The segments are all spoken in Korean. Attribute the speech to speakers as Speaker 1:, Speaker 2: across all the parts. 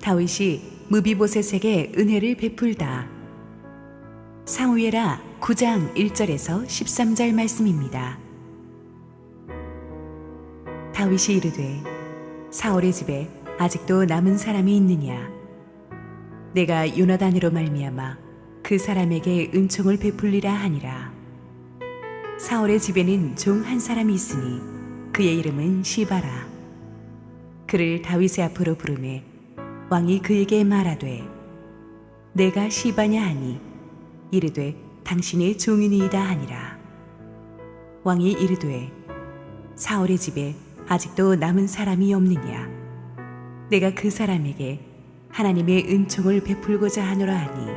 Speaker 1: 다윗이 무비보셋에게 은혜를 베풀다. 사무엘하 9장 1절에서 13절 말씀입니다. 다윗이 이르되 사울의 집에 아직도 남은 사람이 있느냐? 내가 요나단으로 말미암아 그 사람에게 은총을 베풀리라 하니라. 사울의 집에는 종 한 사람이 있으니 그의 이름은 시바라. 그를 다윗의 앞으로 부르매 왕이 그에게 말하되 내가 시바냐 하니 이르되 당신의 종이니이다 하니라. 왕이 이르되 사울의 집에 아직도 남은 사람이 없느냐? 내가 그 사람에게 하나님의 은총을 베풀고자 하노라 하니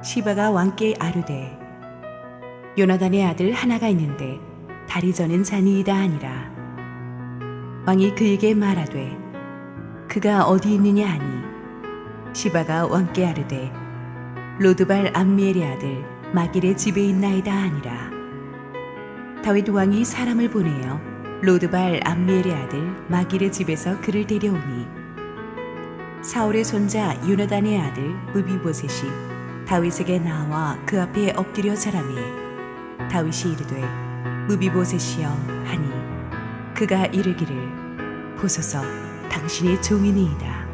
Speaker 1: 시바가 왕께 아뢰되 요나단의 아들 하나가 있는데 다리 저는 자니이다 하니라. 왕이 그에게 말하되 그가 어디 있느냐 하니 시바가 왕께 아뢰되 로드발 암미엘의 아들 마길의 집에 있나이다 하니라. 다윗 왕이 사람을 보내어 로드발 암미엘의 아들 마길의 집에서 그를 데려오니 사울의 손자 요나단의 아들 무비보셋이 다윗에게 나와 그 앞에 엎드려 절하매 다윗이 이르되 무비보셋이여 하니 그가 이르기를 보소서 당신의 종이니이다.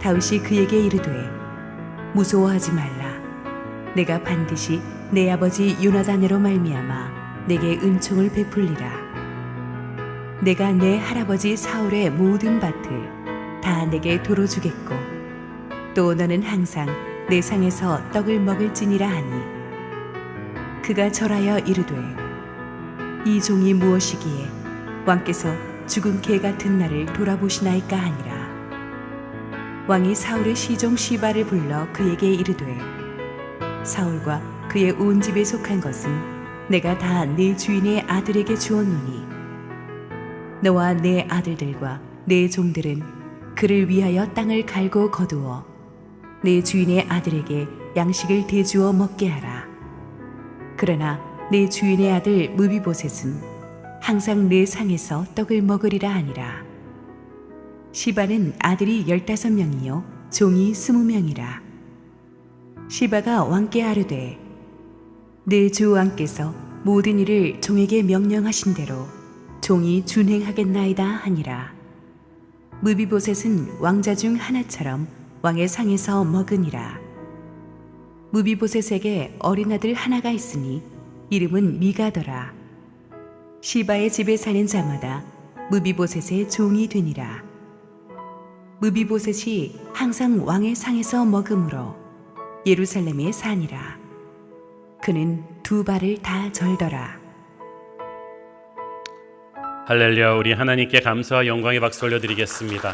Speaker 1: 다윗이 그에게 이르되 무서워하지 말라. 내가 반드시 내 아버지 요나단으로 말미암아 내게 은총을 베풀리라. 내가 내 할아버지 사울의 모든 밭을 다 내게 도로 주겠고 또 너는 항상 내 상에서 떡을 먹을지니라 하니 그가 절하여 이르되 이 종이 무엇이기에 왕께서 죽은 개 같은 나를 돌아보시나이까 하니라. 왕이 사울의 시종 시바를 불러 그에게 이르되 사울과 그의 온 집에 속한 것은 내가 다 내 주인의 아들에게 주었노니 너와 내 아들들과 내 종들은 그를 위하여 땅을 갈고 거두어 내 주인의 아들에게 양식을 대주어 먹게 하라. 그러나 내 주인의 아들 무비보셋은 항상 내 상에서 떡을 먹으리라 하니라. 시바는 아들이 15명이요 종이 20명이라. 시바가 왕께 아뢰되 내 주 왕께서 모든 일을 종에게 명령하신 대로 종이 준행하겠나이다 하니라. 무비보셋은 왕자 중 하나처럼 왕의 상에서 먹으니라. 무비보셋에게 어린 아들 하나가 있으니 이름은 미가더라. 시바의 집에 사는 자마다 무비보셋의 종이 되니라. 무비보셋이 항상 왕의 상에서 먹으므로 예루살렘에 사니라. 그는 두 발을 다 절더라.
Speaker 2: 할렐루야. 우리 하나님께 감사와 영광의 박수 올려드리겠습니다.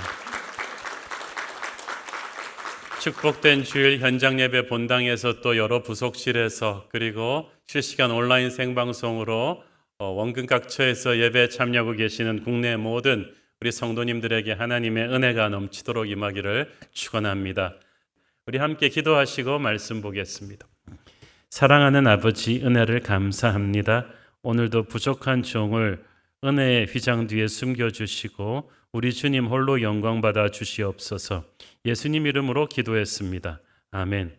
Speaker 2: 축복된 주일 현장 예배 본당에서 또 여러 부속실에서 그리고 실시간 온라인 생방송으로 원근 각처에서 예배에 참여하고 계시는 국내 모든 우리 성도님들에게 하나님의 은혜가 넘치도록 임하기를 축원합니다. 우리 함께 기도하시고 말씀 보겠습니다. 사랑하는 아버지, 은혜를 감사합니다. 오늘도 부족한 종을 은혜의 휘장 뒤에 숨겨주시고 우리 주님 홀로 영광 받아 주시옵소서. 예수님 이름으로 기도했습니다. 아멘.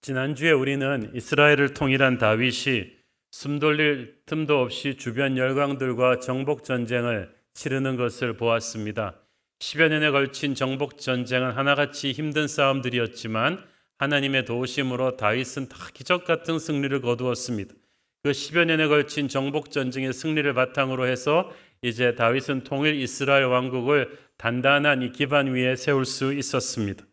Speaker 2: 지난주에 우리는 이스라엘을 통일한 다윗이 숨 돌릴 틈도 없이 주변 열강들과 정복 전쟁을 치르는 것을 보았습니다. 10여 년에 걸친 정복 전쟁은 하나같이 힘든 싸움들이었지만 하나님의 도우심으로 다윗은 다 기적 같은 승리를 거두었습니다. 그 10여 년에 걸친 정복 전쟁의 승리를 바탕으로 해서 이제 다윗은 통일 이스라엘 왕국을 단단한 이 기반 위에 세울 수 있었습니다.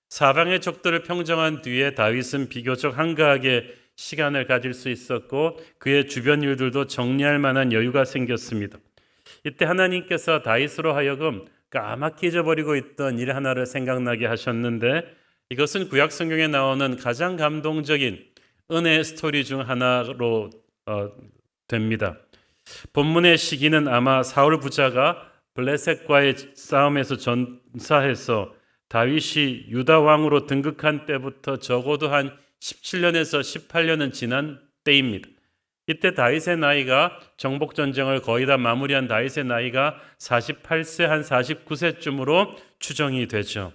Speaker 2: 사방의 적들을 평정한 뒤에 다윗은 비교적 한가하게 시간을 가질 수 있었고 그의 주변 일들도 정리할 만한 여유가 생겼습니다. 이때 하나님께서 다윗으로 하여금 까맣게 잊어버리고 있던 일 하나를 생각나게 하셨는데 이것은 구약 성경에 나오는 가장 감동적인 은혜의 스토리 중 하나로 됩니다. 본문의 시기는 아마 사울 부자가 블레셋과의 싸움에서 전사해서 다윗이 유다 왕으로 등극한 때부터 적어도 한 17년에서 18년은 지난 때입니다. 이때 다윗의 나이가 정복 전쟁을 거의 다 마무리한 다윗의 나이가 48세 한 49세쯤으로 추정이 되죠.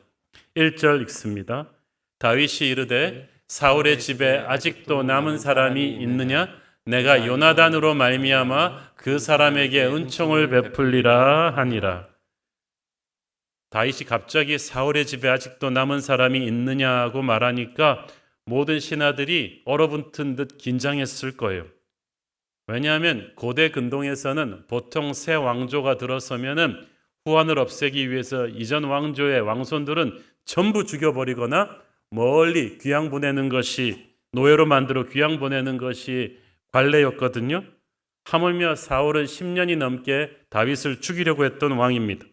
Speaker 2: 1절 읽습니다. 다윗이 이르되 사울의 집에 아직도 남은 사람이 있느냐? 내가 요나단으로 말미암아 그 사람에게 은총을 베풀리라 하니라. 다윗이 갑자기 사울의 집에 아직도 남은 사람이 있느냐고 말하니까 모든 신하들이 얼어붙은 듯 긴장했을 거예요. 왜냐하면 고대 근동에서는 보통 새 왕조가 들어서면은 후환을 없애기 위해서 이전 왕조의 왕손들은 전부 죽여버리거나 멀리 귀양 보내는 것이, 노예로 만들어 귀양 보내는 것이 관례였거든요. 하물며 사울은 10년이 넘게 다윗을 죽이려고 했던 왕입니다.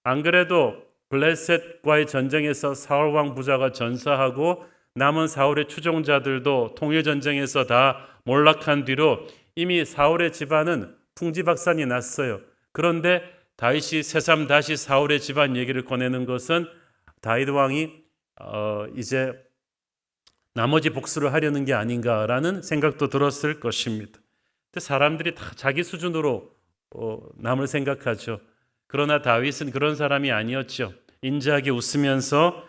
Speaker 2: 안 그래도 블레셋과의 전쟁에서 사울 왕 부자가 전사하고 남은 사울의 추종자들도 통일 전쟁에서 다 몰락한 뒤로 이미 사울의 집안은 풍지박산이 났어요. 그런데 다윗이 새삼 다시 사울의 집안 얘기를 꺼내는 것은 다윗 왕이 이제 나머지 복수를 하려는 게 아닌가라는 생각도 들었을 것입니다. 근데 사람들이 다 자기 수준으로 남을 생각하죠. 그러나 다윗은 그런 사람이 아니었죠. 인자하게 웃으면서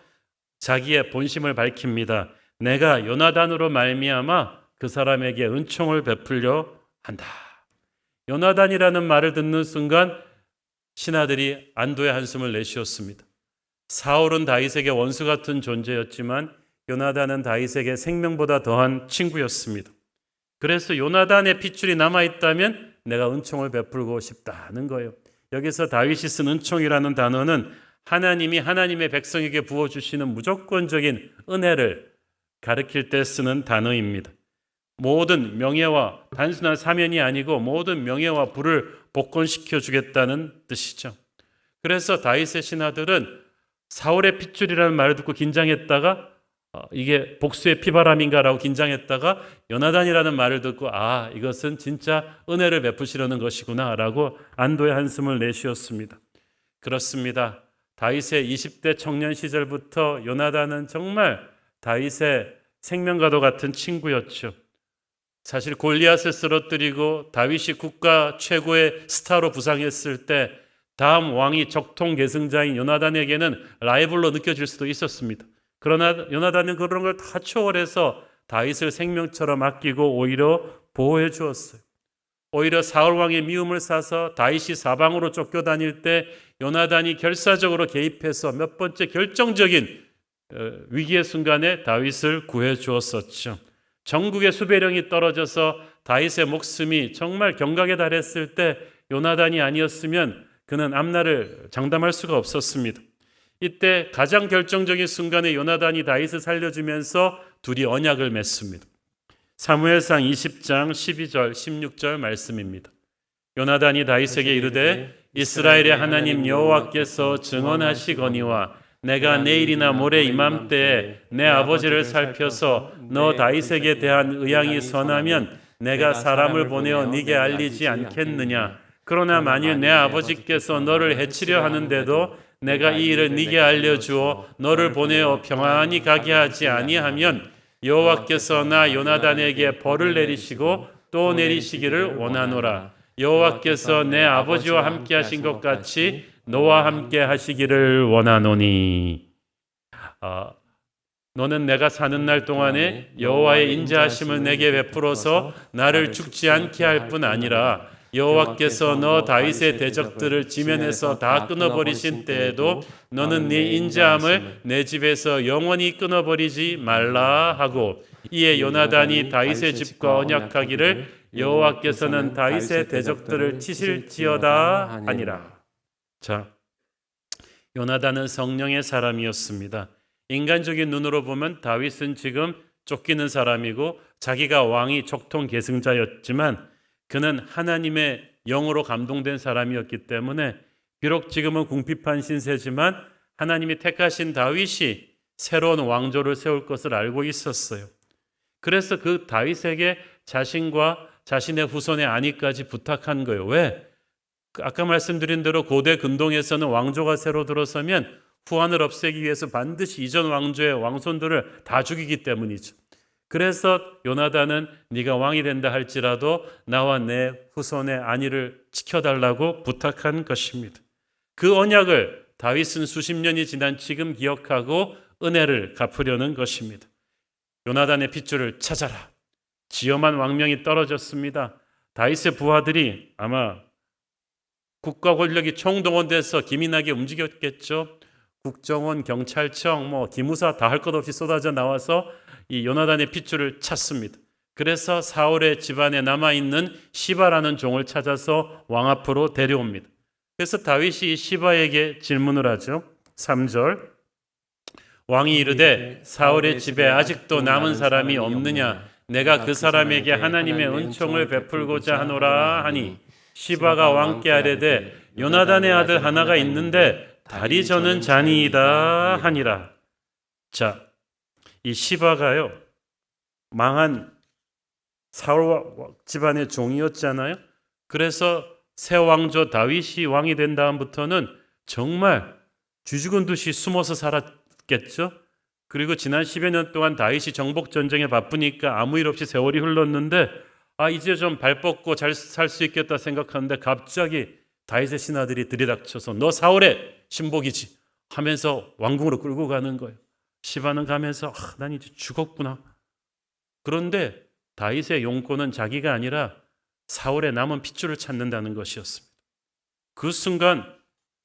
Speaker 2: 자기의 본심을 밝힙니다. 내가 요나단으로 말미암아 그 사람에게 은총을 베풀려 한다. 요나단이라는 말을 듣는 순간 신하들이 안도의 한숨을 내쉬었습니다. 사울은 다윗에게 원수 같은 존재였지만 요나단은 다윗에게 생명보다 더한 친구였습니다. 그래서 요나단의 핏줄이 남아있다면 내가 은총을 베풀고 싶다는 거예요. 여기서 다윗이 쓴 은총이라는 단어는 하나님이 하나님의 백성에게 부어주시는 무조건적인 은혜를 가리킬 때 쓰는 단어입니다. 모든 명예와 단순한 사면이 아니고 모든 명예와 부를 복권시켜 주겠다는 뜻이죠. 그래서 다윗의 신하들은 사울의 핏줄이라는 말을 듣고 긴장했다가 이게 복수의 피바람인가라고 긴장했다가 요나단이라는 말을 듣고 이것은 진짜 은혜를 베푸시려는 것이구나 라고 안도의 한숨을 내쉬었습니다. 그렇습니다. 다윗의 20대 청년 시절부터 요나단은 정말 다윗의 생명과도 같은 친구였죠. 사실 골리앗을 쓰러뜨리고 다윗이 국가 최고의 스타로 부상했을 때 다음 왕이 적통 계승자인 요나단에게는 라이벌로 느껴질 수도 있었습니다. 그러나 요나단은 그런 걸 다 초월해서 다윗을 생명처럼 아끼고 오히려 보호해 주었어요. 오히려 사울 왕의 미움을 사서 다윗이 사방으로 쫓겨다닐 때 요나단이 결사적으로 개입해서 몇 번째 결정적인 위기의 순간에 다윗을 구해 주었었죠. 전국의 수배령이 떨어져서 다윗의 목숨이 정말 경각에 달했을 때 요나단이 아니었으면 그는 앞날을 장담할 수가 없었습니다. 이때 가장 결정적인 순간에 요나단이 다윗을 살려주면서 둘이 언약을 맺습니다. 사무엘상 20장 12절 16절 말씀입니다. 요나단이 다윗에게 이르되 이스라엘의 하나님 여호와께서 증언하시거니와 내가 내일이나 모레 이맘때에 내 아버지를 살펴서 너 다윗에게 대한 의향이 선하면 내가 사람을 보내어 네게 알리지 않겠느냐. 그러나 만일 내 아버지께서 너를 해치려 하는데도 내가 이 일을 네게 알려주어 너를 보내어 평안히 가게 하지 아니하면 여호와께서 나 요나단에게 벌을 내리시고 또 내리시기를 원하노라. 여호와께서 내 아버지와 함께 하신 것 같이 너와 함께 하시기를 원하노니. 너는 내가 사는 날 동안에 여호와의 인자하심을 내게 베풀어서 나를 죽지 않게 할 뿐 아니라 여호와께서 너 다윗의 대적들을 지면에서 다 끊어버리신 때에도 너는 네 인자함을 내 집에서 영원히 끊어버리지 말라 하고 이에 요나단이 다윗의 집과 언약하기를 여호와께서는 다윗의 대적들을 치실지어다 하니라. 자, 요나단은 성령의 사람이었습니다. 인간적인 눈으로 보면 다윗은 지금 쫓기는 사람이고 자기가 왕이 적통 계승자였지만 그는 하나님의 영으로 감동된 사람이었기 때문에 비록 지금은 궁핍한 신세지만 하나님이 택하신 다윗이 새로운 왕조를 세울 것을 알고 있었어요. 그래서 그 다윗에게 자신과 자신의 후손의 안위까지 부탁한 거예요. 왜? 아까 말씀드린 대로 고대 근동에서는 왕조가 새로 들어서면 후환을 없애기 위해서 반드시 이전 왕조의 왕손들을 다 죽이기 때문이죠. 그래서 요나단은 네가 왕이 된다 할지라도 나와 내 후손의 안위를 지켜달라고 부탁한 것입니다. 그 언약을 다윗은 수십 년이 지난 지금 기억하고 은혜를 갚으려는 것입니다. 요나단의 핏줄을 찾아라. 지엄한 왕명이 떨어졌습니다. 다윗의 부하들이 아마 국가 권력이 총동원돼서 기민하게 움직였겠죠. 국정원, 경찰청, 기무사 다 할 것 없이 쏟아져 나와서 이 요나단의 핏줄을 찾습니다. 그래서 사울의 집안에 남아있는 시바라는 종을 찾아서 왕 앞으로 데려옵니다. 그래서 다윗이 시바에게 질문을 하죠. 3절 왕이 이르되 사울의 집에 아직도 남은 사람이 없느냐? 내가 그 사람에게 하나님의 은총을 베풀고자 하노라 하니 시바가 왕께 아뢰되 요나단의 아들 하나가 있는데 다리 저는 자니이다 하니라. 자, 이 시바가요 망한 사울 집안의 종이었잖아요. 그래서 새 왕조 다윗이 왕이 된 다음부터는 정말 쥐죽은 듯이 숨어서 살았겠죠. 그리고 지난 10여 년 동안 다윗이 정복 전쟁에 바쁘니까 아무 일 없이 세월이 흘렀는데 이제 좀 발 뻗고 잘 살 수 있겠다 생각하는데 갑자기 다윗의 신하들이 들이닥쳐서 너 사울의 신복이지 하면서 왕궁으로 끌고 가는 거예요. 시바는 가면서 난 이제 죽었구나. 그런데 다윗의 용건은 자기가 아니라 사울의 남은 핏줄을 찾는다는 것이었습니다. 그 순간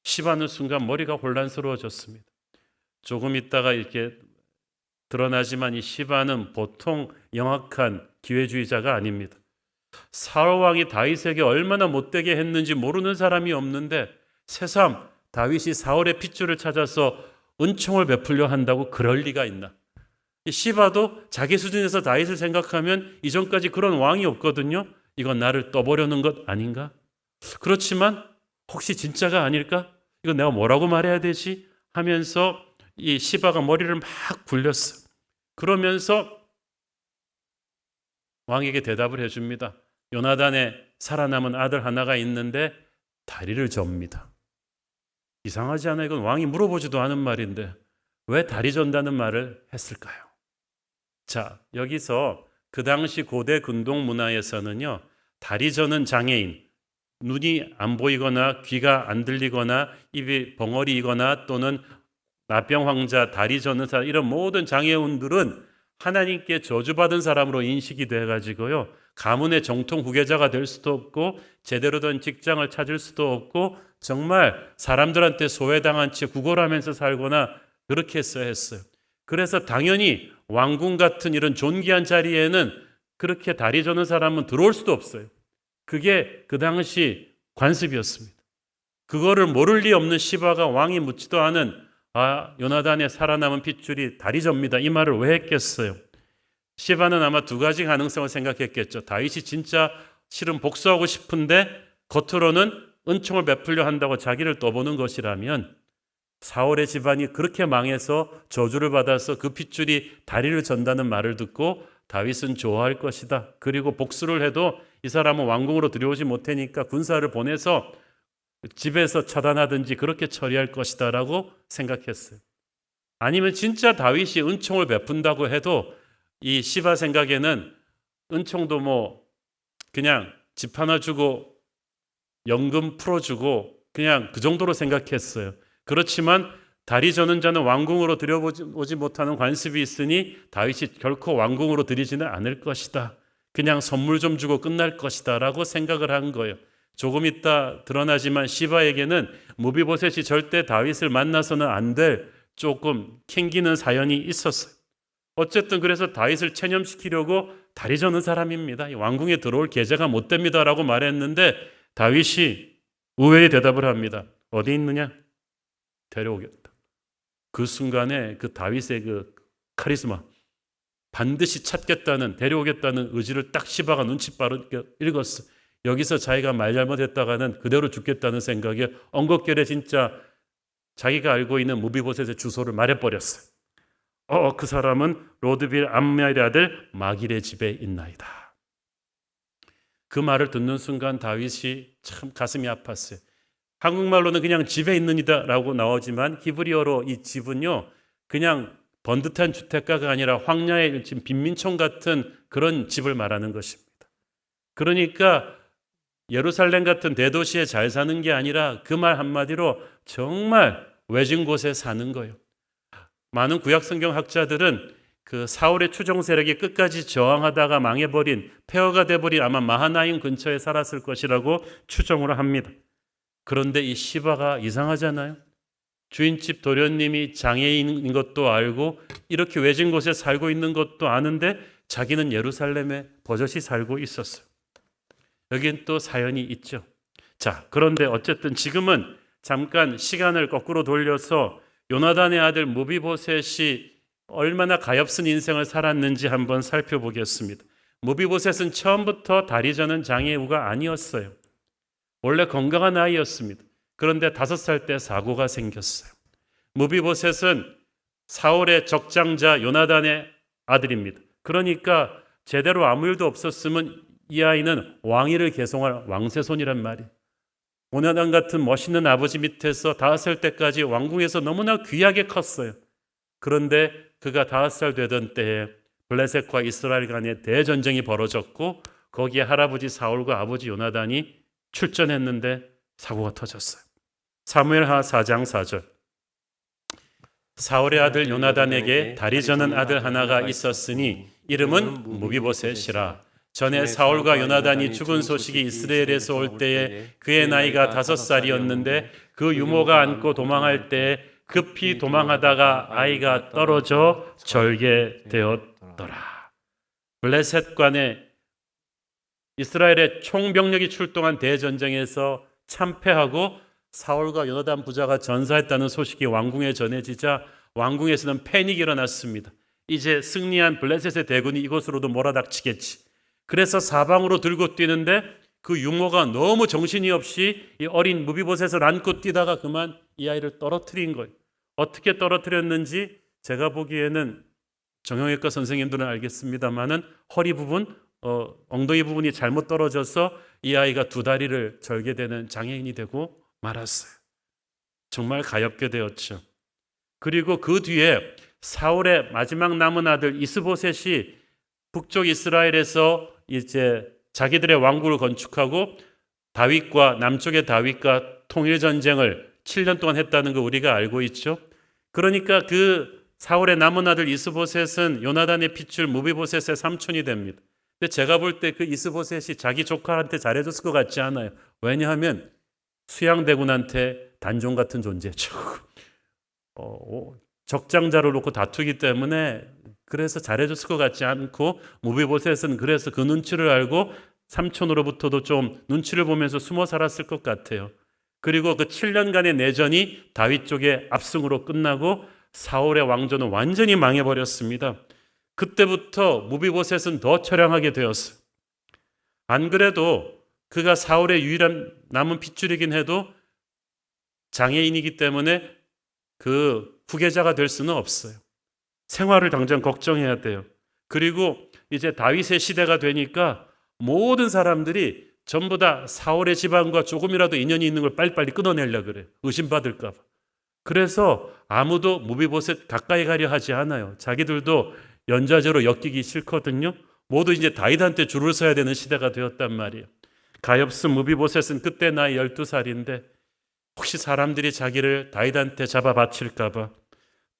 Speaker 2: 시바는 순간 머리가 혼란스러워졌습니다. 조금 있다가 이렇게 드러나지만 이 시바는 보통 영악한 기회주의자가 아닙니다. 사울 왕이 다윗에게 얼마나 못되게 했는지 모르는 사람이 없는데 새삼 다윗이 사울의 핏줄을 찾아서 은총을 베풀려 한다고 그럴 리가 있나? 이 시바도 자기 수준에서 다윗을 생각하면 이전까지 그런 왕이 없거든요. 이건 나를 떠보려는 것 아닌가? 그렇지만 혹시 진짜가 아닐까? 이건 내가 뭐라고 말해야 되지? 하면서 이 시바가 머리를 막 굴렸어. 그러면서 왕에게 대답을 해줍니다. 요나단의 살아남은 아들 하나가 있는데 다리를 접니다. 이상하지 않아요? 이건 왕이 물어보지도 않은 말인데 왜 다리 전다는 말을 했을까요? 자, 여기서 그 당시 고대 근동 문화에서는요, 다리 저는 장애인, 눈이 안 보이거나 귀가 안 들리거나 입이 벙어리이거나 또는 나병 환자, 다리 저는 사람, 이런 모든 장애인들은 하나님께 저주받은 사람으로 인식이 돼가지고요, 가문의 정통 후계자가 될 수도 없고 제대로 된 직장을 찾을 수도 없고 정말 사람들한테 소외당한 채 구걸하면서 살거나 그렇게 했어야 했어요. 그래서 당연히 왕궁 같은 이런 존귀한 자리에는 그렇게 다리 저는 사람은 들어올 수도 없어요. 그게 그 당시 관습이었습니다. 그거를 모를 리 없는 시바가 왕이 묻지도 않은 요나단의 살아남은 핏줄이 다리 접니다. 이 말을 왜 했겠어요? 시바는 아마 두 가지 가능성을 생각했겠죠. 다윗이 진짜 실은 복수하고 싶은데 겉으로는 은총을 베풀려 한다고 자기를 떠보는 것이라면 사울의 집안이 그렇게 망해서 저주를 받아서 그 핏줄이 다리를 전다는 말을 듣고 다윗은 좋아할 것이다. 그리고 복수를 해도 이 사람은 왕궁으로 들여오지 못하니까 군사를 보내서 집에서 처단하든지 그렇게 처리할 것이다 라고 생각했어요. 아니면 진짜 다윗이 은총을 베푼다고 해도 이 시바 생각에는 은총도 그냥 집 하나 주고 연금 풀어주고 그냥 그 정도로 생각했어요. 그렇지만 다리 저는 자는 왕궁으로 들여오지 못하는 관습이 있으니 다윗이 결코 왕궁으로 들이지는 않을 것이다. 그냥 선물 좀 주고 끝날 것이다 라고 생각을 한 거예요. 조금 있다 드러나지만 시바에게는 무비보셋이 절대 다윗을 만나서는 안 될 조금 캥기는 사연이 있었어요. 어쨌든 그래서 다윗을 체념시키려고 다리 저는 사람입니다. 왕궁에 들어올 계제가 못 됩니다 라고 말했는데 다윗이 의외의 대답을 합니다. 어디 있느냐? 데려오겠다. 그 순간에 그 다윗의 그 카리스마, 반드시 찾겠다는, 데려오겠다는 의지를 딱 시바가 눈치 빠르게 읽었어. 여기서 자기가 말 잘못했다가는 그대로 죽겠다는 생각에 엉겁결에 진짜 자기가 알고 있는 무비보셋의 주소를 말해버렸어요. 그 사람은 로드빌 암멜의 아들 마길의 집에 있나이다. 그 말을 듣는 순간 다윗이 참 가슴이 아팠어요. 한국말로는 그냥 집에 있느니다라고 나오지만 히브리어로 이 집은요, 그냥 번듯한 주택가가 아니라 황야의 지금 빈민촌 같은 그런 집을 말하는 것입니다. 그러니까 예루살렘 같은 대도시에 잘 사는 게 아니라 그 말 한마디로 정말 외진 곳에 사는 거예요. 많은 구약성경 학자들은 그 사울의 추종 세력이 끝까지 저항하다가 망해버린, 폐허가 돼버린 아마 마하나임 근처에 살았을 것이라고 추정을 합니다. 그런데 이 시바가 이상하잖아요. 주인집 도련님이 장애인인 것도 알고 이렇게 외진 곳에 살고 있는 것도 아는데 자기는 예루살렘에 버젓이 살고 있었어요. 여긴 또 사연이 있죠. 자, 그런데 어쨌든 지금은 잠깐 시간을 거꾸로 돌려서 요나단의 아들 무비보셋이 얼마나 가엾은 인생을 살았는지 한번 살펴보겠습니다. 무비보셋은 처음부터 다리 저는 장애우가 아니었어요. 원래 건강한 아이였습니다. 그런데 5살 때 사고가 생겼어요. 무비보셋은 사울의 적장자 요나단의 아들입니다. 그러니까 제대로 아무 일도 없었으면 이 아이는 왕위를 계승할 왕세손이란 말이에요. 요나단 같은 멋있는 아버지 밑에서 5살 때까지 왕궁에서 너무나 귀하게 컸어요. 그런데 그가 5살 되던 때에 블레셋과 이스라엘 간의 대전쟁이 벌어졌고 거기에 할아버지 사울과 아버지 요나단이 출전했는데 사고가 터졌어요. 사무엘하 4장 4절. 사울의 아들 요나단에게 다리 저는 아들 하나가 있었으니 이름은 무비보셋이라. 전에 사울과 요나단이 죽은 소식이 이스라엘에서 올 때에 그의 나이가 5살이었는데 그 유모가 안고 도망할 때에 급히 도망하다가 아이가 떨어져 절개되었더라. 블레셋 간의 이스라엘의 총병력이 출동한 대전쟁에서 참패하고 사울과 요나단 부자가 전사했다는 소식이 왕궁에 전해지자 왕궁에서는 패닉이 일어났습니다. 이제 승리한 블레셋의 대군이 이곳으로도 몰아닥치겠지. 그래서 사방으로 들고 뛰는데 그 유모가 너무 정신이 없이 이 어린 무비보셋을 안고 뛰다가 그만 이 아이를 떨어뜨린 거예요. 어떻게 떨어뜨렸는지 제가 보기에는 정형외과 선생님들은 알겠습니다만은 허리 부분, 엉덩이 부분이 잘못 떨어져서 이 아이가 2다리를 절개되는 장애인이 되고 말았어요. 정말 가엾게 되었죠. 그리고 그 뒤에 사울의 마지막 남은 아들 이스보셋이 북쪽 이스라엘에서 이제 자기들의 왕국을 건축하고 다윗과 남쪽의 다윗과 통일 전쟁을 7년 동안 했다는 거 우리가 알고 있죠. 그러니까 그 사울의 남은 아들 이스보셋은 요나단의 핏줄 무비보셋의 삼촌이 됩니다. 근데 제가 볼 때 그 이스보셋이 자기 조카한테 잘해줬을 것 같지 않아요. 왜냐하면 수양대군한테 단종 같은 존재죠. 적장자를 놓고 다투기 때문에 그래서 잘해줬을 것 같지 않고 무비보셋은 그래서 그 눈치를 알고 삼촌으로부터도 좀 눈치를 보면서 숨어 살았을 것 같아요. 그리고 그 7년간의 내전이 다윗 쪽의 압승으로 끝나고 사울의 왕조는 완전히 망해버렸습니다. 그때부터 무비보셋은 더 처량하게 되었어요. 안 그래도 그가 사울의 유일한 남은 핏줄이긴 해도 장애인이기 때문에 그 후계자가 될 수는 없어요. 생활을 당장 걱정해야 돼요. 그리고 이제 다윗의 시대가 되니까 모든 사람들이 전부 다 사울의 집안과 조금이라도 인연이 있는 걸 빨리빨리 끊어내려고 그래요. 의심받을까 봐. 그래서 아무도 무비보셋 가까이 가려 하지 않아요. 자기들도 연좌제로 엮이기 싫거든요. 모두 이제 다윗한테 줄을 서야 되는 시대가 되었단 말이에요. 가엾은 무비보셋은 그때 나이 12살인데 혹시 사람들이 자기를 다윗한테 잡아 바칠까 봐,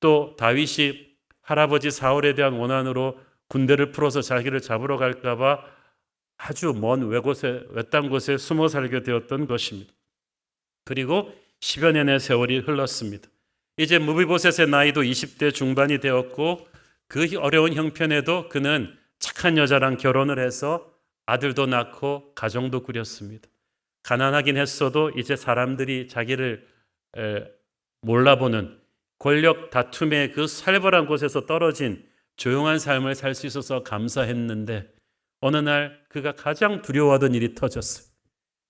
Speaker 2: 또 다윗이 할아버지 사울에 대한 원한으로 군대를 풀어서 자기를 잡으러 갈까 봐 아주 먼 외딴 곳에 숨어 살게 되었던 것입니다. 그리고 10여 년의 세월이 흘렀습니다. 이제 무비보셋의 나이도 20대 중반이 되었고 그 어려운 형편에도 그는 착한 여자랑 결혼을 해서 아들도 낳고 가정도 꾸렸습니다. 가난하긴 했어도 이제 사람들이 자기를 몰라보는 권력 다툼의 그 살벌한 곳에서 떨어진 조용한 삶을 살 수 있어서 감사했는데 어느 날 그가 가장 두려워하던 일이 터졌어요.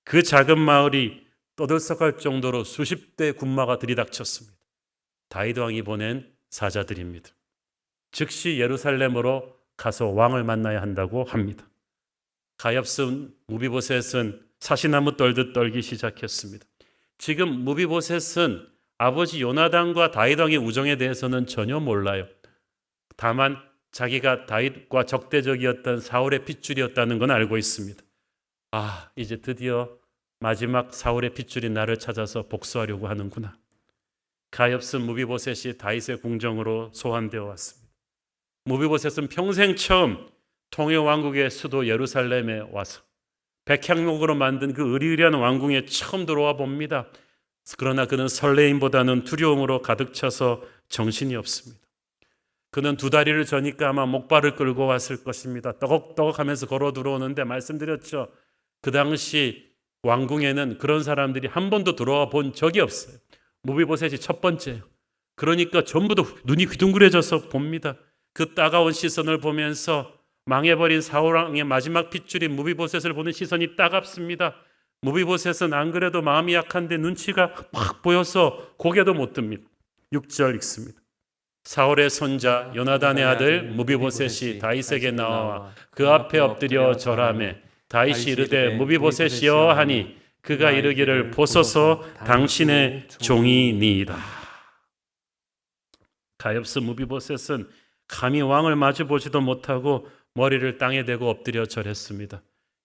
Speaker 2: 그 작은 마을이 떠들썩할 정도로 수십 대 군마가 들이닥쳤습니다. 다윗 왕이 보낸 사자들입니다. 즉시 예루살렘으로 가서 왕을 만나야 한다고 합니다. 가엾은 무비보셋은 사시나무 떨듯 떨기 시작했습니다. 지금 무비보셋은 아버지 요나단과 다윗 왕의 우정에 대해서는 전혀 몰라요. 다만 자기가 다윗과 적대적이었던 사울의 핏줄이었다는 건 알고 있습니다. 아, 이제 드디어 마지막 사울의 핏줄이 나를 찾아서 복수하려고 하는구나. 가엾은 무비보셋이 다윗의 궁정으로 소환되어 왔습니다. 무비보셋은 평생 처음 통일 왕국의 수도 예루살렘에 와서 백향목으로 만든 그 의리의리한 왕궁에 처음 들어와 봅니다. 그러나 그는 설레임보다는 두려움으로 가득 차서 정신이 없습니다. 그는 두 다리를 저니까 아마 목발을 끌고 왔을 것입니다. 떠걱떠걱 하면서 걸어 들어오는데 말씀드렸죠. 그 당시 왕궁에는 그런 사람들이 한 번도 들어와 본 적이 없어요. 무비보셋이 첫 번째예요. 그러니까 전부 다 눈이 귀둥그레져서 봅니다. 그 따가운 시선을 보면서 망해버린 사울왕의 마지막 핏줄인 무비보셋을 보는 시선이 따갑습니다. 무비보셋은 안 그래도 마음이 약한데 눈치가 팍 보여서 고개도 못 듭니다. 6절 읽습니다. 사울의 손자 요나단의 아들 무비보셋이 다윗에게 나와 그 앞에 엎드려 절하매 다윗이 이르되 무비보셋이여 하니 그가 이르기를 보소서 당신의 종이니이다. 가엾은 무비보셋은 감히 왕을 마주보지도 못하고 머리를 땅에 대고 엎드려 절했습니다.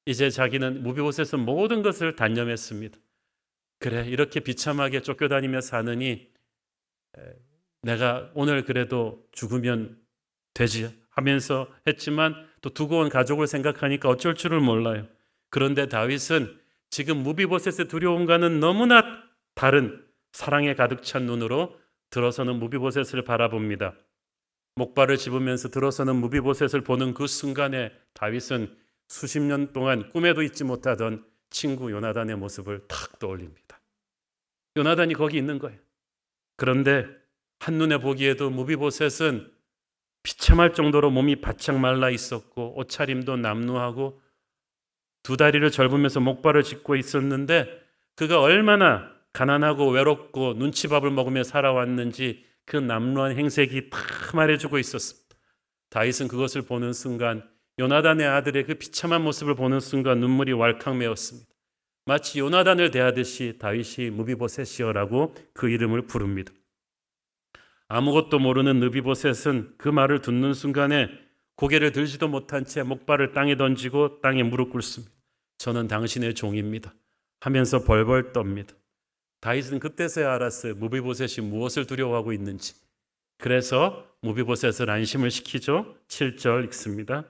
Speaker 2: 이제 자기는 무비보셋은 모든 것을 단념했습니다. 그래, 이렇게 비참하게 쫓겨다니며 사느니 내가 오늘 그래도 죽으면 되지 하면서 했지만 또 두고 온 가족을 생각하니까 어쩔 줄을 몰라요. 그런데 다윗은 지금 무비보셋의 두려움과는 너무나 다른 사랑에 가득 찬 눈으로 들어서는 무비보셋을 바라봅니다. 목발을 집으면서 들어서는 무비보셋을 보는 그 순간에 다윗은 수십 년 동안 꿈에도 잊지 못하던 친구 요나단의 모습을 탁 떠올립니다. 요나단이 거기 있는 거예요. 그런데 한눈에 보기에도 무비보셋은 비참할 정도로 몸이 바짝 말라 있었고 옷차림도 남루하고 두 다리를 절부면서 목발을 짚고 있었는데 그가 얼마나 가난하고 외롭고 눈치밥을 먹으며 살아왔는지 그 남루한 행색이 다 말해주고 있었습니다. 다윗은 그것을 보는 순간 요나단의 아들의 그 비참한 모습을 보는 순간 눈물이 왈칵 메었습니다. 마치 요나단을 대하듯이 다윗이 무비보셋이여라고 그 이름을 부릅니다. 아무것도 모르는 느비보셋은 그 말을 듣는 순간에 고개를 들지도 못한 채 목발을 땅에 던지고 땅에 무릎 꿇습니다. 저는 당신의 종입니다 하면서 벌벌 떱니다. 다윗은 그때서야 알았어요. 무비보셋이 무엇을 두려워하고 있는지. 그래서 무비보셋을 안심을 시키죠. 7절 읽습니다.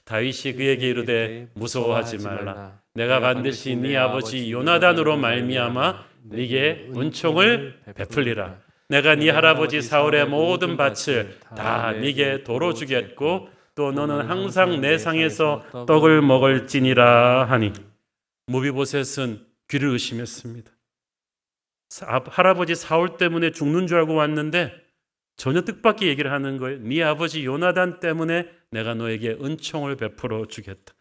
Speaker 2: 다윗이 그에게 이르되 무서워하지 말라. 내가 반드시 네 아버지 요나단으로 말미암아 네게 은총을 베풀리라. 내가 네 할아버지 사울의 모든 밭을 다 네게 도로 주겠고 또 너는 항상 내 상에서 떡을 먹을지니라 하니. 무비보셋은 귀를 의심했습니다. 할아버지 사울 때문에 죽는 줄 알고 왔는데 전혀 뜻밖의 얘기를 하는 거예요. 네 아버지 요나단 때문에 내가 너에게 은총을 베풀어 주겠다.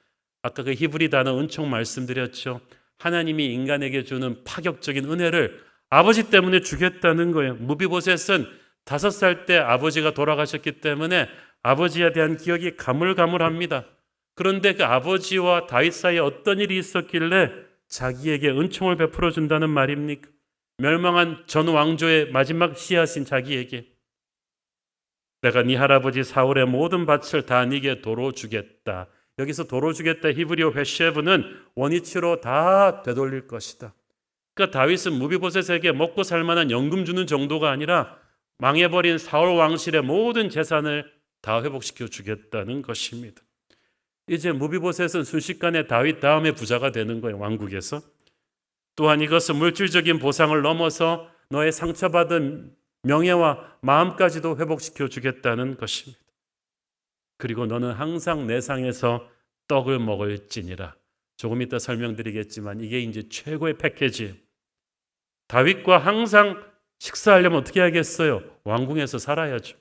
Speaker 2: 아까 그 히브리 단어 은총 말씀드렸죠. 하나님이 인간에게 주는 파격적인 은혜를 아버지 때문에 주겠다는 거예요. 무비보셋은 5살 때 아버지가 돌아가셨기 때문에 아버지에 대한 기억이 가물가물합니다. 그런데 그 아버지와 다윗 사이에 어떤 일이 있었길래 자기에게 은총을 베풀어 준다는 말입니까? 멸망한 전 왕조의 마지막 씨앗인 자기에게 내가 네 할아버지 사울의 모든 밭을 다 네게 도로 주겠다. 여기서 도로 주겠다 히브리어 회쉐브는 원위치로 다 되돌릴 것이다. 그러니까 다윗은 무비보셋에게 먹고 살만한 연금 주는 정도가 아니라 망해버린 사울 왕실의 모든 재산을 다 회복시켜 주겠다는 것입니다. 이제 무비보셋은 순식간에 다윗 다음에 부자가 되는 거예요. 왕국에서. 또한 이것은 물질적인 보상을 넘어서 너의 상처받은 명예와 마음까지도 회복시켜 주겠다는 것입니다. 그리고 너는 항상 내 상에서 떡을 먹을지니라. 조금 이따 설명드리겠지만 이게 이제 최고의 패키지예요. 다윗과 항상 식사하려면 어떻게 하겠어요? 왕궁에서 살아야죠.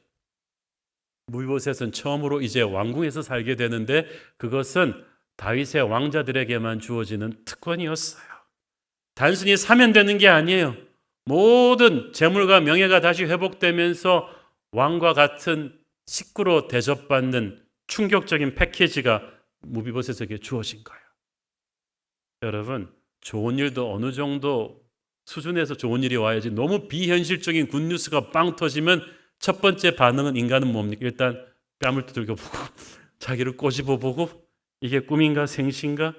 Speaker 2: 무비보셋은 처음으로 이제 왕궁에서 살게 되는데 그것은 다윗의 왕자들에게만 주어지는 특권이었어요. 단순히 사면 되는 게 아니에요. 모든 재물과 명예가 다시 회복되면서 왕과 같은 식구로 대접받는 충격적인 패키지가 무비보셋에게 주어진 거예요. 여러분, 좋은 일도 어느 정도 수준에서 좋은 일이 와야지 너무 비현실적인 굿뉴스가 빵 터지면 첫 번째 반응은 인간은 뭡니까? 일단 뺨을 두들겨 보고 자기를 꼬집어 보고 이게 꿈인가 생신가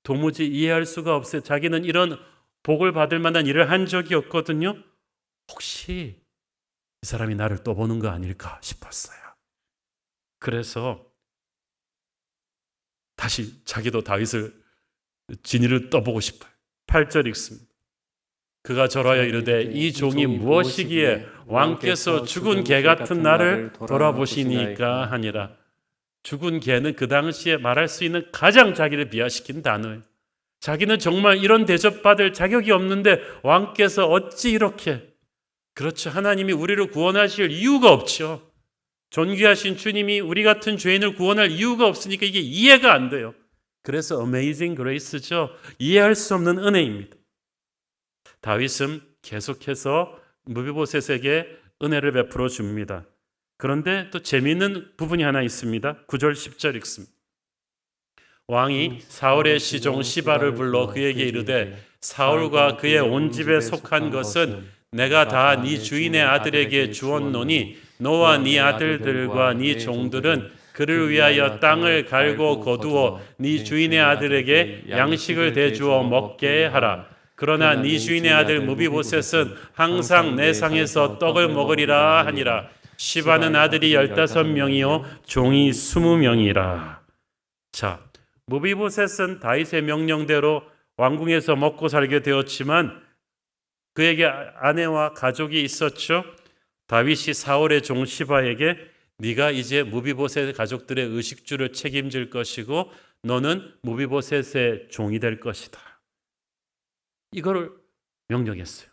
Speaker 2: 도무지 이해할 수가 없어요. 자기는 이런 복을 받을 만한 일을 한 적이 없거든요. 혹시 이 사람이 나를 또 보는 거 아닐까 싶었어요. 그래서 다시 자기도 다윗을 진이를 떠보고 싶어요. 8절 읽습니다. 그가 절하여 이르되 이 종이 무엇이기에 왕께서 죽은 개 같은 나를 돌아보시니까 하니라. 죽은 개는 그 당시에 말할 수 있는 가장 자기를 비하시킨 단어예요. 자기는 정말 이런 대접받을 자격이 없는데 왕께서 어찌 이렇게, 그렇죠, 하나님이 우리를 구원하실 이유가 없죠. 존귀하신 주님이 우리 같은 죄인을 구원할 이유가 없으니까 이게 이해가 안 돼요. 그래서 Amazing Grace죠. 이해할 수 없는 은혜입니다. 다윗은 계속해서 무비보셋에게 은혜를 베풀어 줍니다. 그런데 또 재미있는 부분이 하나 있습니다. 9절 10절 읽습니다. 왕이 사울의 시종 시바를 불러 그에게 이르되 사울과 그의 온 집에 속한 것은 내가 다 네 주인의 아들에게 주었노니 너와 네 아들들과 네 종들은 그를 위하여 땅을 갈고 거두어 네 주인의 아들에게 양식을 대주어 먹게 하라. 그러나 네 주인의 아들 무비보셋은 항상 내 상에서 떡을 먹으리라 하니라. 시바는 아들이 15명이요 종이 20명이라. 자, 무비보셋은 다윗의 명령대로 왕궁에서 먹고 살게 되었지만 그에게 아내와 가족이 있었죠. 다윗이 사울의 종 시바에게 네가 이제 무비보셋 가족들의 의식주를 책임질 것이고 너는 무비보셋의 종이 될 것이다. 이거를 명령했어요.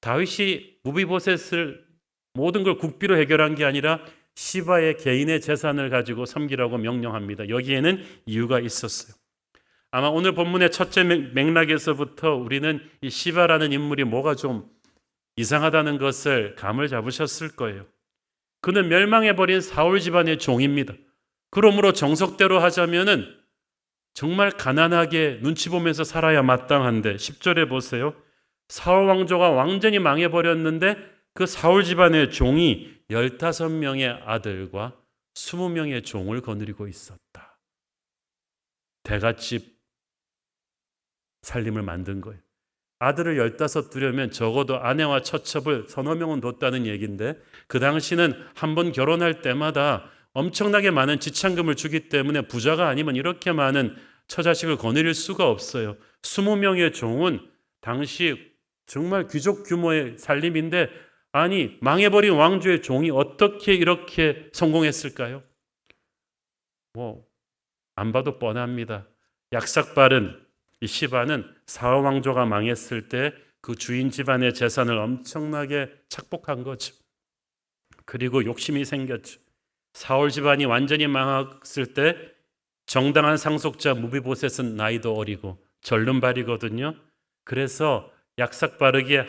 Speaker 2: 다윗이 무비보셋을 모든 걸 국비로 해결한 게 아니라 시바의 개인의 재산을 가지고 섬기라고 명령합니다. 여기에는 이유가 있었어요. 아마 오늘 본문의 첫째 맥락에서부터 우리는 이 시바라는 인물이 뭐가 좀 이상하다는 것을 감을 잡으셨을 거예요. 그는 멸망해버린 사울 집안의 종입니다. 그러므로 정석대로 하자면은 정말 가난하게 눈치 보면서 살아야 마땅한데 10절에 보세요. 사울 왕조가 완전히 망해버렸는데 그 사울 집안의 종이 15명의 아들과 20명의 종을 거느리고 있었다. 대갓집 살림을 만든 거예요. 아들을 15 두려면 적어도 아내와 처첩을 서너 명은 뒀다는 얘기인데 그 당시는 한 번 결혼할 때마다 엄청나게 많은 지참금을 주기 때문에 부자가 아니면 이렇게 많은 처자식을 거느릴 수가 없어요. 20명의 종은 당시 정말 귀족 규모의 살림인데 아니 망해버린 왕조의 종이 어떻게 이렇게 성공했을까요? 안 봐도 뻔합니다. 약삭빠른 이 시바는 사울 왕조가 망했을 때 그 주인 집안의 재산을 엄청나게 착복한 거죠. 그리고 욕심이 생겼죠. 사울 집안이 완전히 망했을 때 정당한 상속자 무비보셋은 나이도 어리고 절름발이거든요. 그래서 약삭빠르게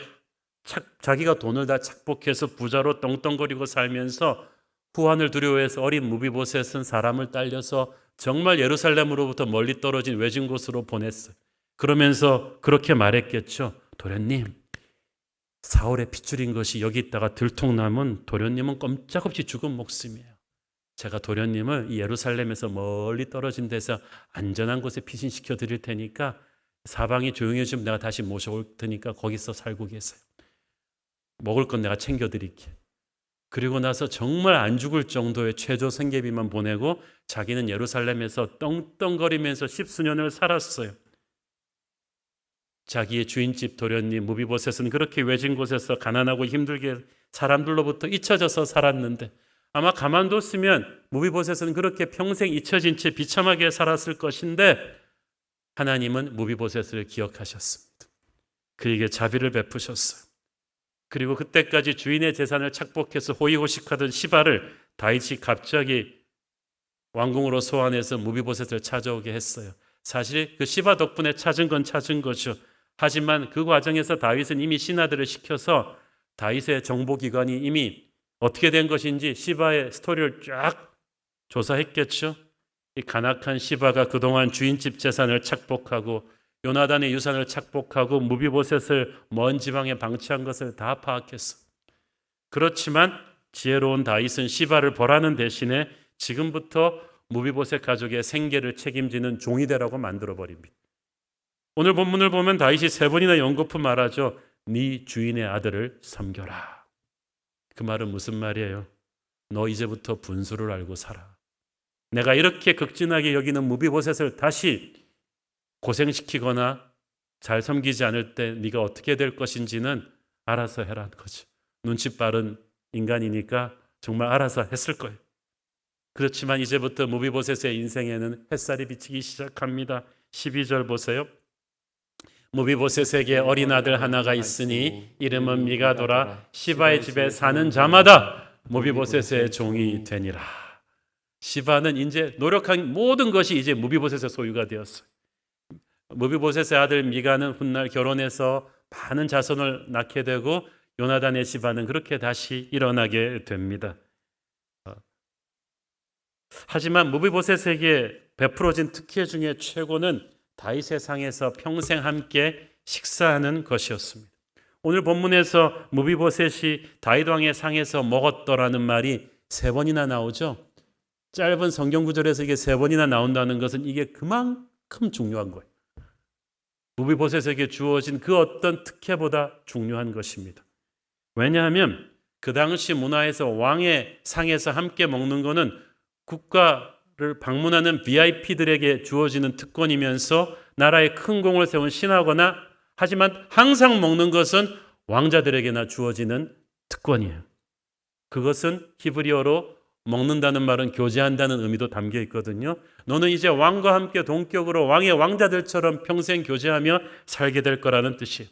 Speaker 2: 자기가 돈을 다 착복해서 부자로 떵떵거리고 살면서 후환을 두려워해서 어린 무비보셋은 사람을 딸려서 정말 예루살렘으로부터 멀리 떨어진 외진 곳으로 보냈어요. 그러면서 그렇게 말했겠죠. 도련님, 사울의 핏줄인 것이 여기 있다가 들통나면 도련님은 꼼짝없이 죽은 목숨이에요. 제가 도련님을 이 예루살렘에서 멀리 떨어진 데서 안전한 곳에 피신시켜 드릴 테니까 사방이 조용해지면 내가 다시 모셔올 테니까 거기서 살고 계세요. 먹을 건 내가 챙겨드릴게. 그리고 나서 정말 안 죽을 정도의 최저 생계비만 보내고 자기는 예루살렘에서 떵떵거리면서 10수년을 살았어요. 자기의 주인집 도련님 무비보셋은 그렇게 외진 곳에서 가난하고 힘들게 사람들로부터 잊혀져서 살았는데 아마 가만뒀으면 무비보셋은 그렇게 평생 잊혀진 채 비참하게 살았을 것인데 하나님은 무비보셋을 기억하셨습니다. 그에게 자비를 베푸셨어요. 그리고 그때까지 주인의 재산을 착복해서 호의호식하던 시바를 다윗이 갑자기 왕궁으로 소환해서 무비보셋을 찾아오게 했어요. 사실 그 시바 덕분에 찾은 건 찾은 거죠. 하지만 그 과정에서 다윗은 이미 신하들을 시켜서 다윗의 정보기관이 이미 어떻게 된 것인지 시바의 스토리를 쫙 조사했겠죠. 이 간악한 시바가 그동안 주인집 재산을 착복하고 요나단의 유산을 착복하고 무비보셋을 먼 지방에 방치한 것을 다 파악했어. 그렇지만 지혜로운 다윗은 시바를 벌하는 대신에 지금부터 무비보셋 가족의 생계를 책임지는 종이 되라고 만들어 버립니다. 오늘 본문을 보면 다윗이 3번이나 연거푸 말하죠. 네 주인의 아들을 섬겨라. 그 말은 무슨 말이에요? 너 이제부터 분수를 알고 살아. 내가 이렇게 극진하게 여기는 무비보셋을 다시 고생시키거나 잘 섬기지 않을 때 네가 어떻게 될 것인지는 알아서 해라는 거죠. 눈치 빠른 인간이니까 정말 알아서 했을 거예요. 그렇지만 이제부터 무비보셋의 인생에는 햇살이 비치기 시작합니다. 12절 보세요. 무비보셋에게 어린 아들 하나가 있으니 이름은 미가도라. 시바의 집에 사는 자마다 무비보셋의 종이 되니라. 시바는 이제 노력한 모든 것이 이제 무비보셋의 소유가 되었어요. 무비보셋의 아들 미가는 훗날 결혼해서 많은 자손을 낳게 되고 요나단의 시바는 그렇게 다시 일어나게 됩니다. 하지만 무비보셋에게 베풀어진 특혜 중에 최고는 다윗의 상에서 평생 함께 식사하는 것이었습니다. 오늘 본문에서 무비보셋이 다윗 왕의 상에서 먹었더라는 말이 3번이나 나오죠. 짧은 성경 구절에서 이게 3번이나 나온다는 것은 이게 그만큼 중요한 거예요. 무비보셋에게 주어진 그 어떤 특혜보다 중요한 것입니다. 왜냐하면 그 당시 문화에서 왕의 상에서 함께 먹는 것은 국가를 방문하는 VIP들에게 주어지는 특권이면서 나라에 큰 공을 세운 신하거나 하지만 항상 먹는 것은 왕자들에게나 주어지는 특권이에요. 그것은 히브리어로 먹는다는 말은 교제한다는 의미도 담겨 있거든요. 너는 이제 왕과 함께 동격으로 왕의 왕자들처럼 평생 교제하며 살게 될 거라는 뜻이에요.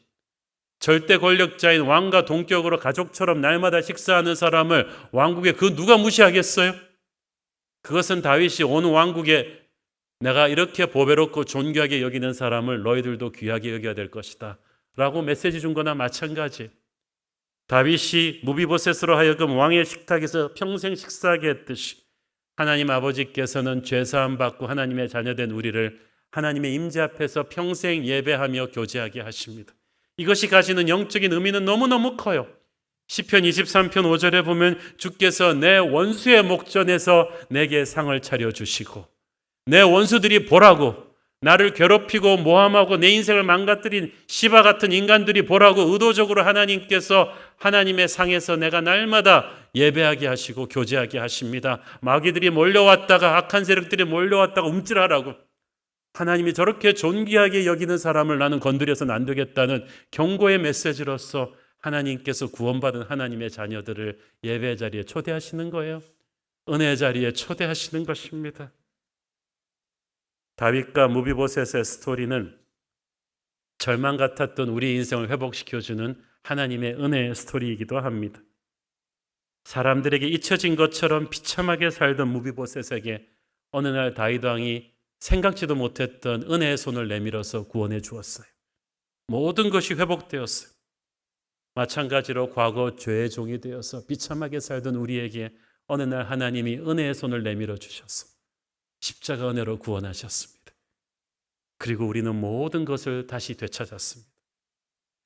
Speaker 2: 절대 권력자인 왕과 동격으로 가족처럼 날마다 식사하는 사람을 왕국에 그 누가 무시하겠어요? 그것은 다윗이 온 왕국에 내가 이렇게 보배롭고 존귀하게 여기는 사람을 너희들도 귀하게 여겨야 될 것이다 라고 메시지 준 거나 마찬가지. 다윗이 무비보셋으로 하여금 왕의 식탁에서 평생 식사하게 했듯이 하나님 아버지께서는 죄사함 받고 하나님의 자녀된 우리를 하나님의 임재 앞에서 평생 예배하며 교제하게 하십니다. 이것이 가지는 영적인 의미는 너무너무 커요. 시편 23편 5절에 보면 주께서 내 원수의 목전에서 내게 상을 차려주시고 내 원수들이 보라고 나를 괴롭히고 모함하고 내 인생을 망가뜨린 시바 같은 인간들이 보라고 의도적으로 하나님께서 하나님의 상에서 내가 날마다 예배하게 하시고 교제하게 하십니다. 마귀들이 몰려왔다가 악한 세력들이 몰려왔다가 움찔하라고 하나님이 저렇게 존귀하게 여기는 사람을 나는 건드려서는 안 되겠다는 경고의 메시지로서 하나님께서 구원받은 하나님의 자녀들을 예배 자리에 초대하시는 거예요. 은혜 자리에 초대하시는 것입니다. 다윗과 무비보셋의 스토리는 절망 같았던 우리 인생을 회복시켜주는 하나님의 은혜의 스토리이기도 합니다. 사람들에게 잊혀진 것처럼 비참하게 살던 무비보셋에게 어느 날 다윗 왕이 생각지도 못했던 은혜의 손을 내밀어서 구원해 주었어요. 모든 것이 회복되었어요. 마찬가지로 과거 죄의 종이 되어서 비참하게 살던 우리에게 어느 날 하나님이 은혜의 손을 내밀어 주셔서 십자가 은혜로 구원하셨습니다. 그리고 우리는 모든 것을 다시 되찾았습니다.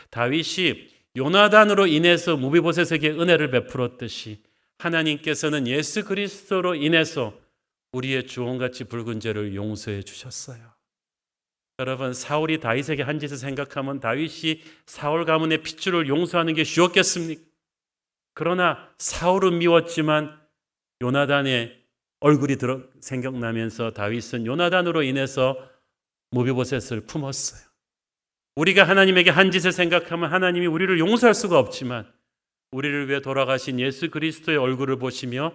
Speaker 2: 다윗이 요나단으로 인해서 무비보셋에게 은혜를 베풀었듯이 하나님께서는 예수 그리스도로 인해서 우리의 주홍같이 붉은 죄를 용서해 주셨어요. 여러분, 사울이 다윗에게 한 짓을 생각하면 다윗이 사울 가문의 핏줄을 용서하는 게 쉬웠겠습니까? 그러나 사울은 미웠지만 요나단의 얼굴이 생각나면서 다윗은 요나단으로 인해서 무비보셋을 품었어요. 우리가 하나님에게 한 짓을 생각하면 하나님이 우리를 용서할 수가 없지만 우리를 위해 돌아가신 예수 그리스도의 얼굴을 보시며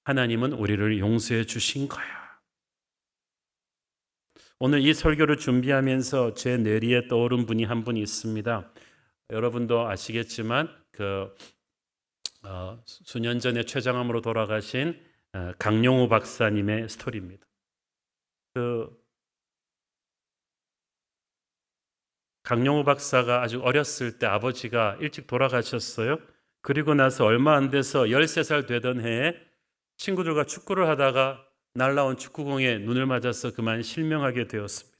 Speaker 2: 하나님은 우리를 용서해 주신 거야. 오늘 이 설교를 준비하면서 제 뇌리에 떠오른 분이 한 분이 있습니다. 여러분도 아시겠지만 수년 전에 췌장암으로 돌아가신 강용우 박사님의 스토리입니다. 강용우 박사가 아주 어렸을 때 아버지가 일찍 돌아가셨어요. 그리고 나서 얼마 안 돼서 13살 되던 해에 친구들과 축구를 하다가 날라온 축구공에 눈을 맞아서 그만 실명하게 되었습니다.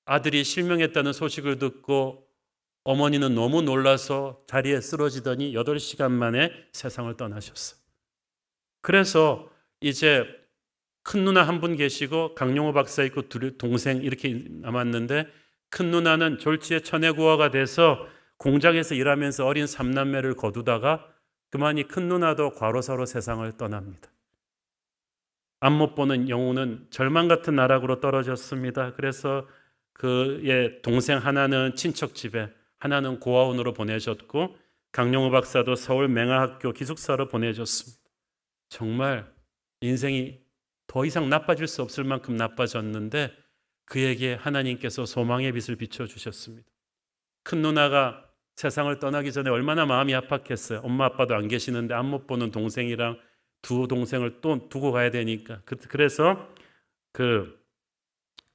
Speaker 2: 아들이 실명했다는 소식을 듣고 어머니는 너무 놀라서 자리에 쓰러지더니 8시간 만에 세상을 떠나셨어요. 그래서 이제 큰 누나 한 분 계시고 강용호 박사 있고 동생 이렇게 남았는데, 큰 누나는 졸지에 천혜구화가 돼서 공장에서 일하면서 어린 삼남매를 거두다가 그만이 큰 누나도 과로사로 세상을 떠납니다. 앞 못 보는 영우는 절망 같은 나락으로 떨어졌습니다. 그래서 그의 동생 하나는 친척 집에, 하나는 고아원으로 보내졌고, 강용호 박사도 서울 맹아학교 기숙사로 보내졌습니다. 정말 인생이 더 이상 나빠질 수 없을 만큼 나빠졌는데, 그에게 하나님께서 소망의 빛을 비춰주셨습니다. 큰 누나가 세상을 떠나기 전에 얼마나 마음이 아팠겠어요. 엄마 아빠도 안 계시는데 앞 못 보는 동생이랑 두 동생을 또 두고 가야 되니까. 그래서 그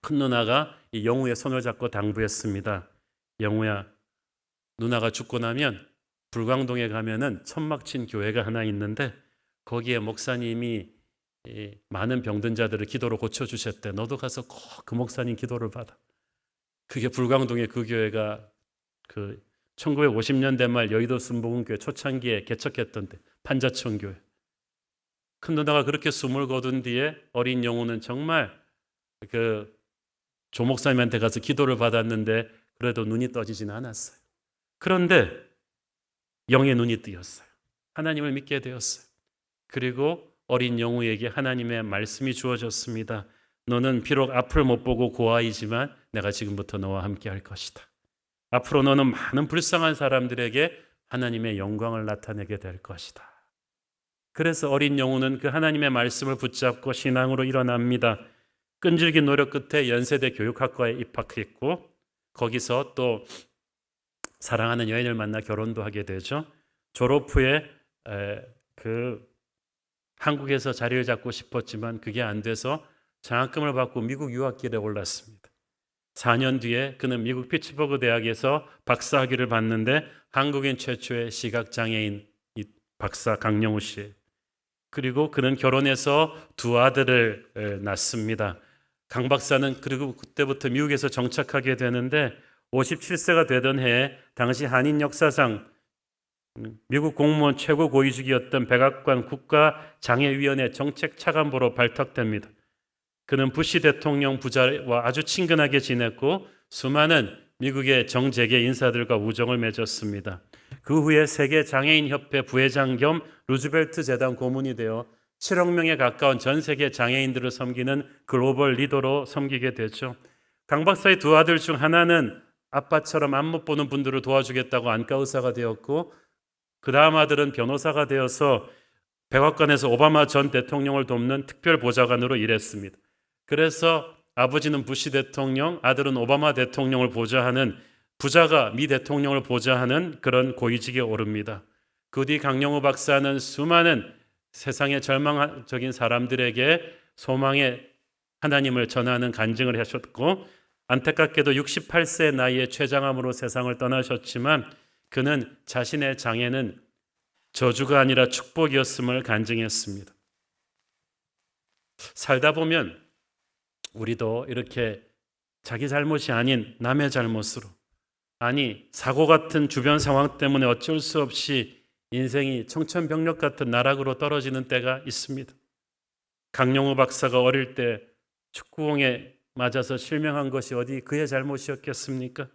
Speaker 2: 큰 누나가 이 영우의 손을 잡고 당부했습니다. 영우야, 누나가 죽고 나면 불광동에 가면은 천막친 교회가 하나 있는데 거기에 목사님이 많은 병든 자들을 기도로 고쳐주셨대. 너도 가서 꼭 그 목사님 기도를 받아. 그게 불광동의 그 교회가 그 1950년대 말 여의도 순복음교회 초창기에 개척했던데, 판자촌 교회. 큰 누나가 그렇게 숨을 거둔 뒤에 어린 영우는 정말 그 조 목사님한테 가서 기도를 받았는데 그래도 눈이 떠지지는 않았어요. 그런데 영의 눈이 뜨였어요. 하나님을 믿게 되었어요. 그리고 어린 영우에게 하나님의 말씀이 주어졌습니다. 너는 비록 앞을 못 보고 고아이지만 내가 지금부터 너와 함께 할 것이다. 앞으로 너는 많은 불쌍한 사람들에게 하나님의 영광을 나타내게 될 것이다. 그래서 어린 영우는 그 하나님의 말씀을 붙잡고 신앙으로 일어납니다. 끈질긴 노력 끝에 연세대 교육학과에 입학했고, 거기서 또 사랑하는 여인을 만나 결혼도 하게 되죠. 졸업 후에 한국에서 자리를 잡고 싶었지만 그게 안 돼서 장학금을 받고 미국 유학길에 올랐습니다. 4년 뒤에 그는 미국 피츠버그 대학에서 박사학위를 받는데 한국인 최초의 시각장애인 박사 강영우 씨. 그리고 그는 결혼해서 두 아들을 낳습니다. 강 박사는 그리고 그때부터 미국에서 정착하게 되는데 57세가 되던 해에 당시 한인 역사상 미국 공무원 최고 고위직이었던 백악관 국가장애위원회 정책차관보로 발탁됩니다. 그는 부시 대통령 부자와 아주 친근하게 지냈고 수많은 미국의 정재계 인사들과 우정을 맺었습니다. 그 후에 세계장애인협회 부회장 겸 루즈벨트 재단 고문이 되어 7억 명에 가까운 전 세계 장애인들을 섬기는 글로벌 리더로 섬기게 되죠. 강 박사의 두 아들 중 하나는 아빠처럼 앞 못 보는 분들을 도와주겠다고 안과 의사가 되었고, 그 다음 아들은 변호사가 되어서 백악관에서 오바마 전 대통령을 돕는 특별 보좌관으로 일했습니다. 그래서 아버지는 부시 대통령, 아들은 오바마 대통령을 보좌하는, 부자가 미 대통령을 보좌하는 그런 고위직에 오릅니다. 그 뒤 강영우 박사는 수많은 세상의 절망적인 사람들에게 소망의 하나님을 전하는 간증을 하셨고, 안타깝게도 68세 나이에 췌장암으로 세상을 떠나셨지만 그는 자신의 장애는 저주가 아니라 축복이었음을 간증했습니다. 살다 보면 우리도 이렇게 자기 잘못이 아닌 남의 잘못으로, 아니 사고 같은 주변 상황 때문에 어쩔 수 없이 인생이 청천벽력 같은 나락으로 떨어지는 때가 있습니다. 강영우 박사가 어릴 때 축구공에 맞아서 실명한 것이 어디 그의 잘못이었겠습니까?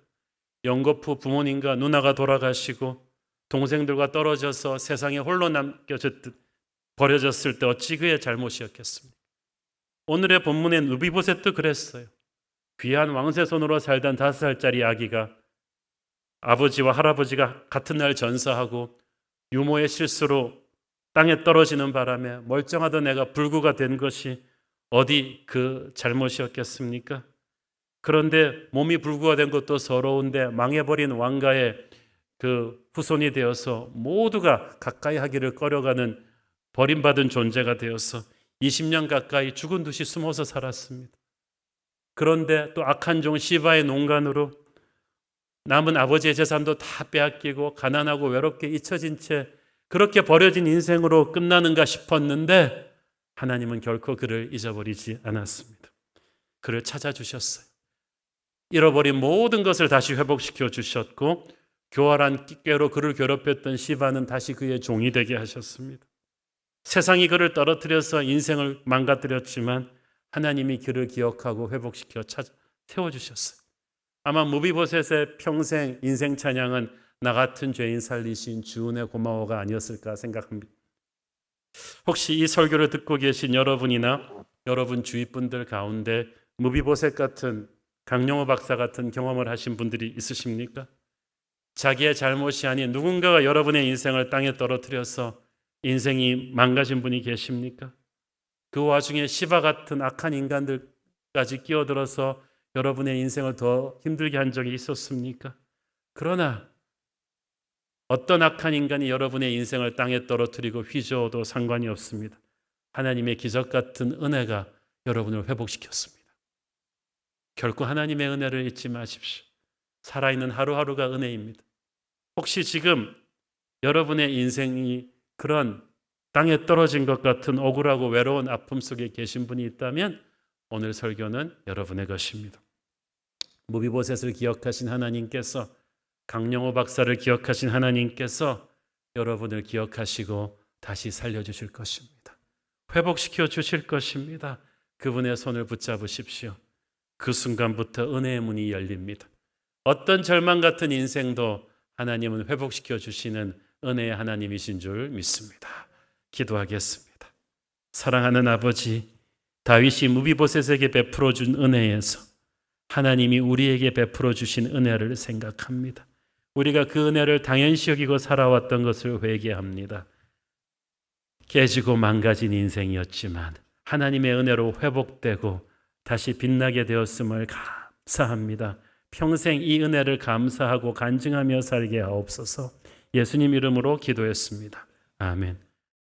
Speaker 2: 연거푸 부모님과 누나가 돌아가시고 동생들과 떨어져서 세상에 홀로 버려졌을 때 어찌 그의 잘못이었겠습니까? 오늘의 본문의 누비보셋도 그랬어요. 귀한 왕세손으로 살던 5살짜리 아기가 아버지와 할아버지가 같은 날 전사하고 유모의 실수로 땅에 떨어지는 바람에 멀쩡하던 애가 불구가 된 것이 어디 그 잘못이었겠습니까? 그런데 몸이 불구가 된 것도 서러운데 망해버린 왕가의 그 후손이 되어서 모두가 가까이 하기를 꺼려가는 버림받은 존재가 되어서 20년 가까이 죽은 듯이 숨어서 살았습니다. 그런데 또 악한 종 시바의 농간으로 남은 아버지의 재산도 다 빼앗기고 가난하고 외롭게 잊혀진 채 그렇게 버려진 인생으로 끝나는가 싶었는데 하나님은 결코 그를 잊어버리지 않았습니다. 그를 찾아주셨어요. 잃어버린 모든 것을 다시 회복시켜 주셨고 교활한 꾀로 그를 괴롭혔던 시바는 다시 그의 종이 되게 하셨습니다. 세상이 그를 떨어뜨려서 인생을 망가뜨렸지만 하나님이 그를 기억하고 회복시켜 세워주셨어요. 아마 무비보셋의 평생 인생 찬양은 나 같은 죄인 살리신 주 은혜 고마워가 아니었을까 생각합니다. 혹시 이 설교를 듣고 계신 여러분이나 여러분 주위 분들 가운데 무비보셋 같은 강영호 박사 같은 경험을 하신 분들이 있으십니까? 자기의 잘못이 아닌 누군가가 여러분의 인생을 땅에 떨어뜨려서 인생이 망가진 분이 계십니까? 그 와중에 시바 같은 악한 인간들까지 끼어들어서 여러분의 인생을 더 힘들게 한 적이 있었습니까? 그러나 어떤 악한 인간이 여러분의 인생을 땅에 떨어뜨리고 휘저어도 상관이 없습니다. 하나님의 기적 같은 은혜가 여러분을 회복시켰습니다. 결코 하나님의 은혜를 잊지 마십시오. 살아있는 하루하루가 은혜입니다. 혹시 지금 여러분의 인생이 그런 땅에 떨어진 것 같은 억울하고 외로운 아픔 속에 계신 분이 있다면 오늘 설교는 여러분의 것입니다. 무비보셋을 기억하신 하나님께서, 강영호 박사를 기억하신 하나님께서 여러분을 기억하시고 다시 살려주실 것입니다. 회복시켜 주실 것입니다. 그분의 손을 붙잡으십시오. 그 순간부터 은혜의 문이 열립니다. 어떤 절망 같은 인생도 하나님은 회복시켜 주시는 은혜의 하나님이신 줄 믿습니다. 기도하겠습니다. 사랑하는 아버지, 다윗이 무비보셋에게 베풀어 준 은혜에서 하나님이 우리에게 베풀어 주신 은혜를 생각합니다. 우리가 그 은혜를 당연시 여기고 살아왔던 것을 회개합니다. 깨지고 망가진 인생이었지만 하나님의 은혜로 회복되고 다시 빛나게 되었음을 감사합니다. 평생 이 은혜를 감사하고 간증하며 살게 하옵소서. 예수님 이름으로 기도했습니다. 아멘.